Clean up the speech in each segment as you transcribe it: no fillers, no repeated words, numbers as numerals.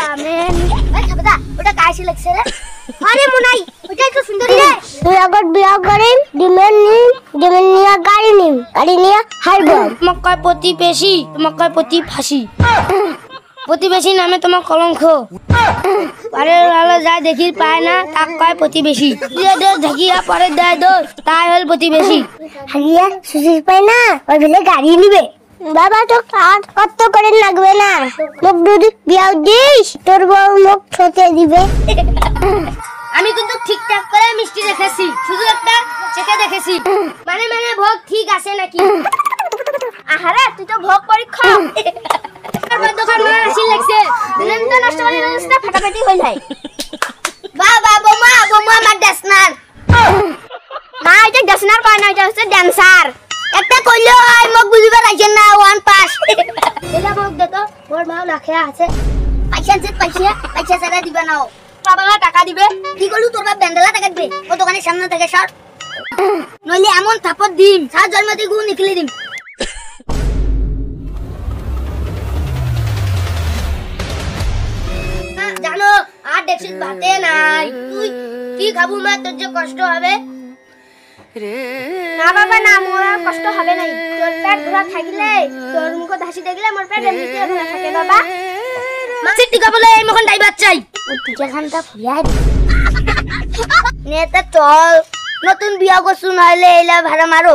amen এই খাবদা ওটা কাইছি লাগছে রে আরে মুনাই ওটা তো সুন্দরী রে তুই আগত বিয়া করিম ডিমেন নিয়া গাড়ি নিয়া হারব মক্কা প্রতিবেশী মক্কা প্রতি ফাঁসি প্রতিবেশী নামে তোমার কলঙ্ক আরে লালা যায় দেখি পায় না তাক কয় প্রতিবেশী দিয়ে দে ঢাকিয়া পরে দেয় দোষ তাই হল প্রতিবেশী হারিয়া সুশীল পায় না ওই ভেলে গাড়ি নিবে বাবা তো কাজ কত করে লাগবে না মুখ দুধ বিয়াও দিস তোর বউ মুখ ছোটে দিবে আমি কিন্তু ঠিকঠাক করে মিষ্টি রেখেছি শুধু একটা চেকে দেখেছি মানে ভোগ ঠিক আছে নাকি আহারে তুই তো ভোগ পরীক্ষা দোকান মানে আসি লাগছে দিলেন তো নষ্ট করে রাস্তা ফাটাফাটি হই যায় বাবা বোমা আমার ড্যান্সার না এটা ড্যান্সার কয় না এটা হচ্ছে ড্যান্সার একটা কইলো আই মোক বুঝিবা লাগছেন না ওয়ান পাস এটা মোক দে তো মোর মাও লাখে আছে পয়সা সারা দিবা নাও বাবা টাকা দিবে কি করলু তোর বাপ ব্যান্ডেলা টাকা দিবে ও দোকানের সামনে থেকে সর নইলে এমন থাপড় দিম সাত জন্মতে গু নিকলে দিম জানো আর দেখছিস বাতে নাই তুই কি খাবো মা তোর যে কষ্ট হবে না বাবা না মোর আর কষ্ট হবে নাই তোর পেট ভরা থাকলে তোর মুখ হাসি দেখলে মোর পেট এমনিতে ভরা থাকে বাবা মাছের টিকা বলে এই মখন ডাইবার চাই টিকাখানটা ফুলাই নেতা চল নতুন বিয়া করছু নইলে এলা ভাড়া মারো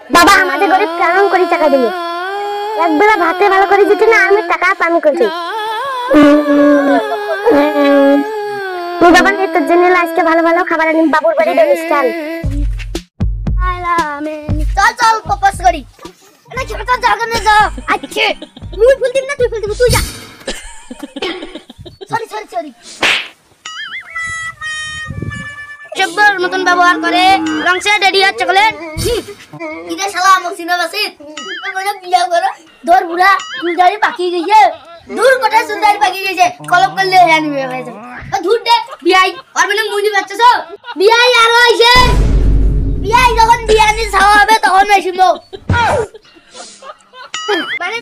বাবা আমাদের গরিব কেমন করে টাকা দিবে একবেলা ভাতে ভালো করে দিতে না আমি টাকা পানি করছি তুই বাবা নে তোর জন্য আজকে ভালো খাবার আনি বাবুর বাড়ি অনুষ্ঠান চল প্রপোজ করি না ছোট জায়গা নে যা আচ্ছা মুই ফুল দিম না তুই ফুল দিবি তুই যা সরি চকবার মতন ব্যবহার করে রংসে ডেডিয়া চকলেট ইদে শালা মসিনা বাসিত মানে বিয়া করো ধর বুড়া চুলদারি পাকি গইছে দূর কোটা চুলদারি পাকি গইছে কলপ করলে হ্যাঁ নিবে হয়ে যাবে ধুর দে বিয়াই আর মানে মুই বাচ্চা সব বিয়াই আর হইছে বিয়াই যখন বিয়ানি ছাওয়া হবে তখন আসিব মানে